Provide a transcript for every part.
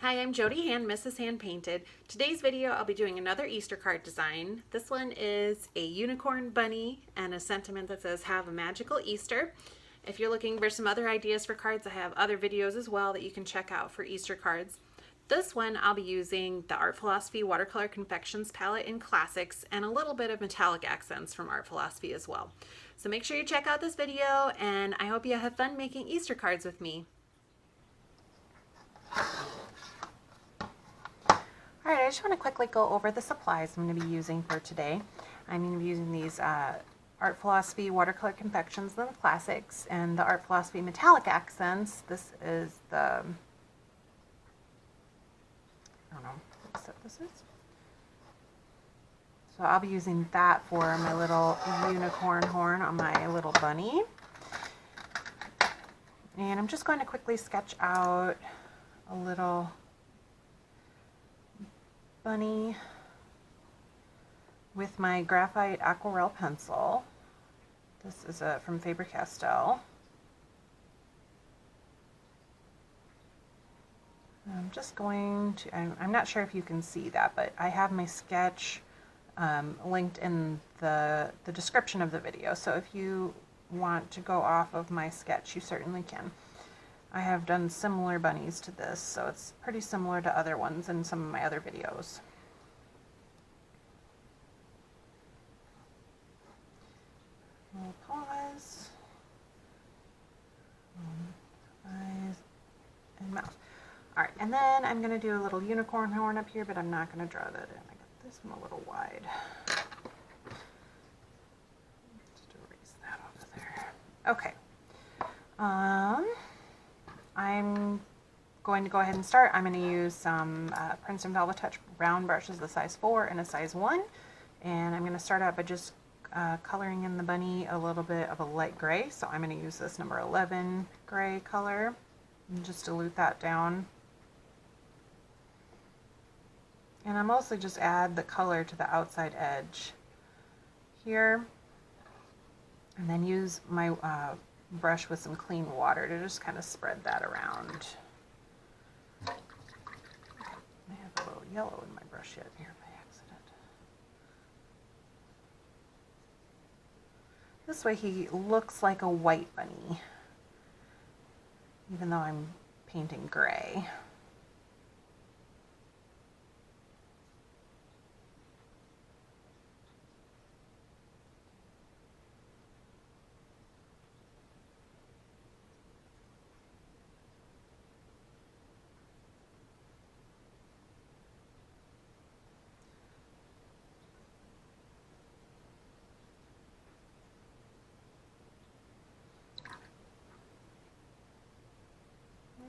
Hi, I'm Jody Hand, Mrs. Hand Painted. Today's video I'll be doing another Easter card design. This one is a unicorn bunny and a sentiment that says have a magical Easter. If you're looking for some other ideas for cards, I have other videos as well that you can check out for Easter cards. This one I'll be using the Art Philosophy Watercolor Confections palette in Classics and a little bit of metallic accents from Art Philosophy as well. So make sure you check out this video, and I hope you have fun making Easter cards with me. Alright, I just want to quickly go over the supplies I'm going to be using for today. I'm going to be using these Art Philosophy Watercolor Confections and the Classics and the Art Philosophy Metallic Accents. This is the, I don't know what set this is. So I'll be using that for my little unicorn horn on my little bunny. And I'm just going to quickly sketch out a little bunny with my graphite aquarelle pencil. This is from Faber-Castell. I'm just going to, I'm not sure if you can see that, but I have my sketch linked in the description of the video. So if you want to go off of my sketch, you certainly can. I have done similar bunnies to this, so it's pretty similar to other ones in some of my other videos. We'll pause. Eyes and mouth. Alright, and then I'm going to do a little unicorn horn up here, but I'm not going to draw that in. I got this one a little wide. Just erase that off of there. Okay. I'm going to go ahead and start. I'm going to use some Princeton Velvetouch round brushes, the size 4 and a size 1. And I'm going to start out by just coloring in the bunny a little bit of a light gray. So I'm going to use this number 11 gray color and just dilute that down. And I mostly just add the color to the outside edge here. And then use my brush with some clean water to just kind of spread that around. I have a little yellow in my brush yet here by accident. This way he looks like a white bunny, even though I'm painting gray.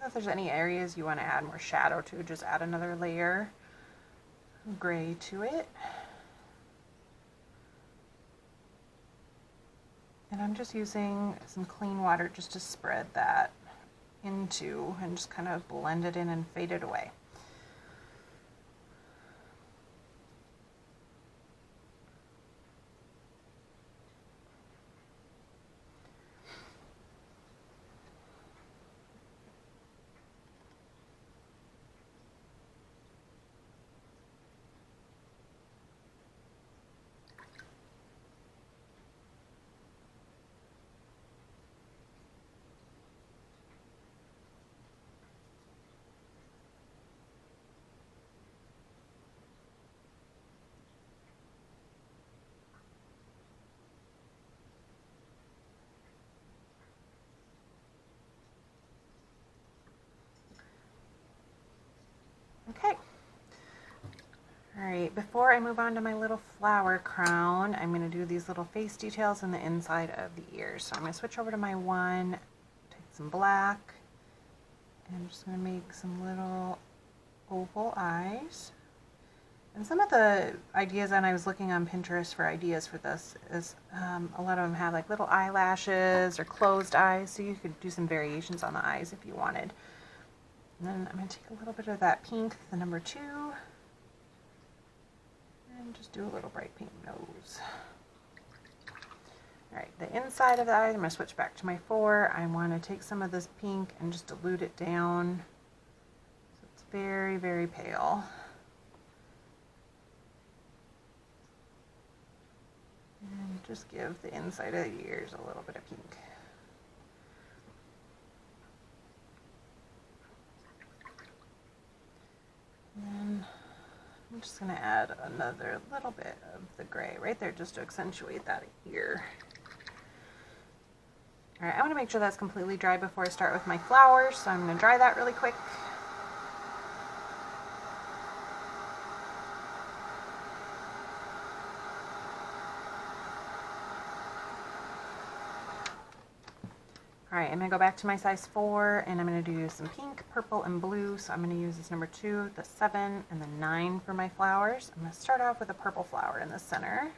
If there's any areas you want to add more shadow to, just add another layer of gray to it. And I'm just using some clean water just to spread that into and just kind of blend it in and fade it away. Okay. Alright, before I move on to my little flower crown, I'm going to do these little face details in the inside of the ears. So I'm going to switch over to my one, take some black, and I'm just going to make some little oval eyes. And some of the ideas, and I was looking on Pinterest for ideas for this, is a lot of them have like little eyelashes or closed eyes, so you could do some variations on the eyes if you wanted. And then I'm going to take a little bit of that pink, the number 2, and just do a little bright pink nose. Alright, the inside of the eye, I'm going to switch back to my 4. I want to take some of this pink and just dilute it down so it's very, very pale. And just give the inside of the ears a little bit of pink. And then I'm just going to add another little bit of the gray right there just to accentuate that ear. All right, I want to make sure that's completely dry before I start with my flowers, so I'm going to dry that really quick. All right, I'm going to go back to my size 4, and I'm going to do some pink, purple, and blue. So I'm going to use this number 2, the 7, and the 9 for my flowers. I'm going to start off with a purple flower in the center.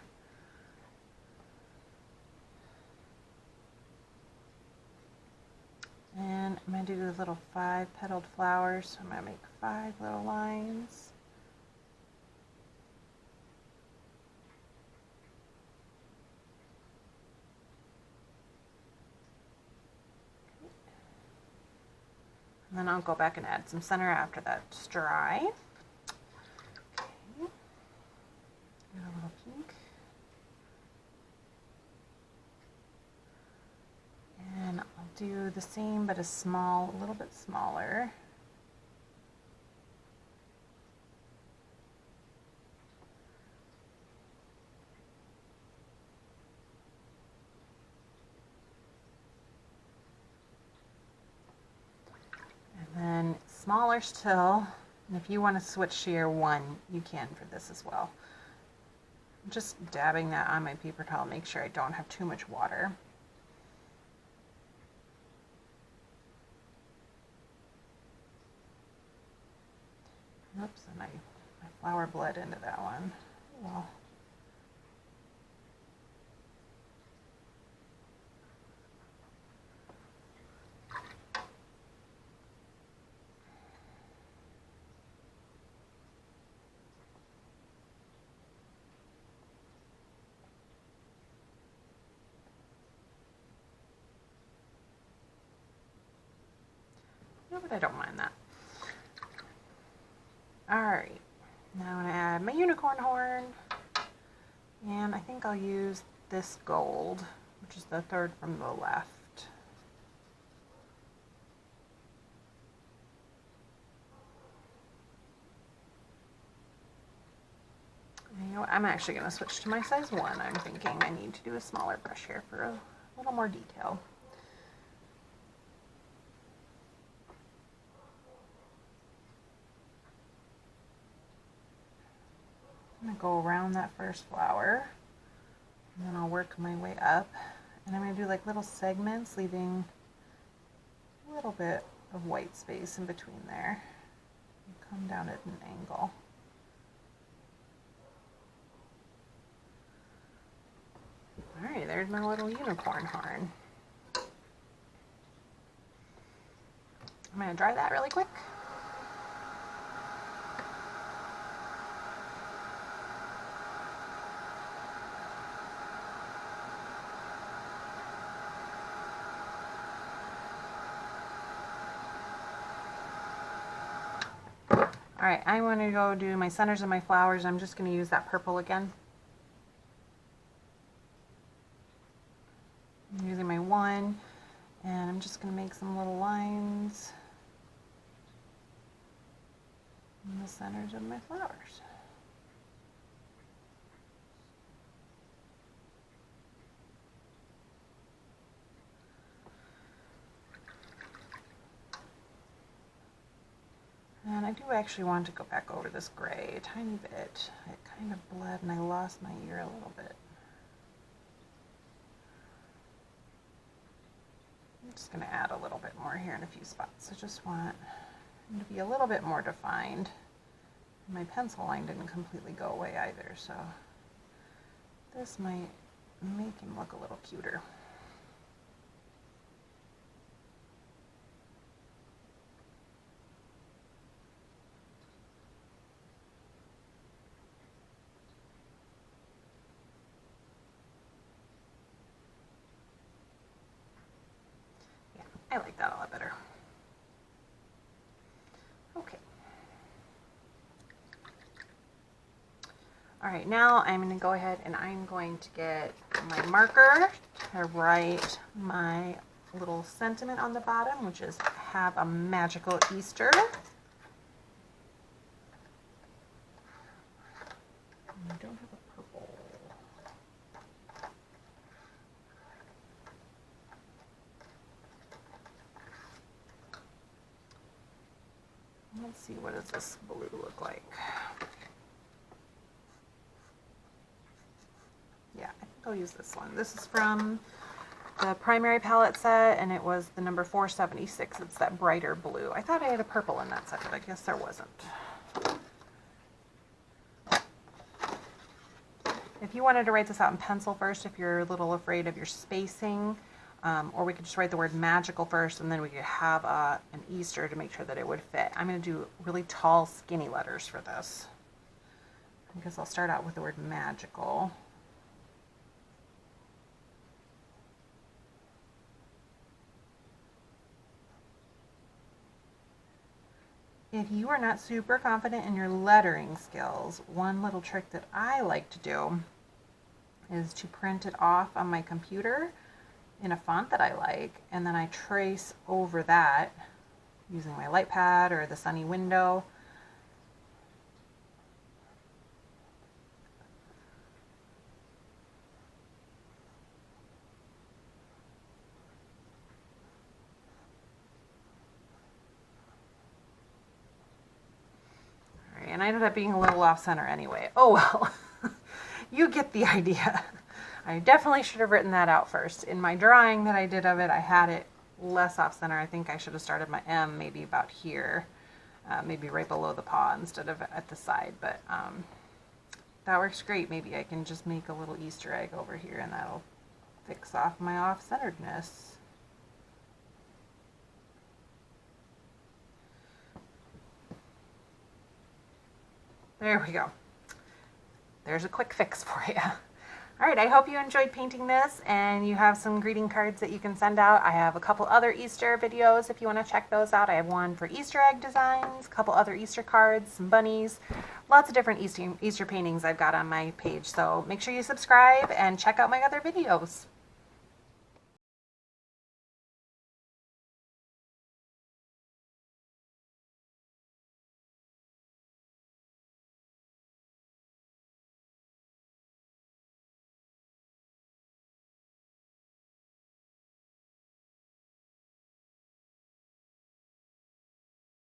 And I'm going to do the little 5-petaled flowers. So I'm going to make 5 little lines. And then I'll go back and add some center after that's dry. Okay. Add a little pink. And I'll do the same but a little bit smaller. And then smaller still, and if you want to switch to your 1, you can for this as well. Just dabbing that on my paper towel, make sure I don't have too much water. Oops, and my flower bled into that one. Well, no, but I don't mind that. Alright, now I'm going to add my unicorn horn, and I think I'll use this gold, which is the 3rd from the left. And you know what? I'm actually going to switch to my size 1. I'm thinking I need to do a smaller brush here for a little more detail. I'm going to go around that first flower, and then I'll work my way up, and I'm going to do like little segments, leaving a little bit of white space in between there, and come down at an angle. Alright, there's my little unicorn horn. I'm going to dry that really quick. Alright, I want to go do my centers and my flowers. I'm just going to use that purple again. I'm using my 1, and I'm just going to make some little lines in the centers of my flowers. And I do actually want to go back over this gray a tiny bit. It kind of bled and I lost my ear a little bit. I'm just going to add a little bit more here in a few spots. I just want him to be a little bit more defined. My pencil line didn't completely go away either, so this might make him look a little cuter. I like that a lot better. Okay, All right, now I'm going to go ahead and I'm going to get my marker to write my little sentiment on the bottom, which is have a magical Easter. I don't have a purple. Let's see, what does this blue look like? Yeah, I think I'll use this one. This is from the primary palette set, and it was the number 476. It's that brighter blue. I thought I had a purple in that set, but I guess there wasn't. If you wanted to write this out in pencil first, if you're a little afraid of your spacing, or we could just write the word magical first, and then we could have an Easter to make sure that it would fit. I'm going to do really tall, skinny letters for this. I guess I'll start out with the word magical. If you are not super confident in your lettering skills, one little trick that I like to do is to print it off on my computer in a font that I like, and then I trace over that using my light pad or the sunny window. And I ended up being a little off center anyway. Oh well, you get the idea. I definitely should have written that out first. In my drawing that I did of it, I had it less off center. I think I should have started my M maybe about here, maybe right below the paw instead of at the side, but that works great. Maybe I can just make a little Easter egg over here and that'll fix off my off-centeredness. There we go. There's a quick fix for you. All right, I hope you enjoyed painting this and you have some greeting cards that you can send out. I have a couple other Easter videos if you want to check those out. I have one for Easter egg designs, a couple other Easter cards, some bunnies, lots of different Easter paintings I've got on my page. So make sure you subscribe and check out my other videos.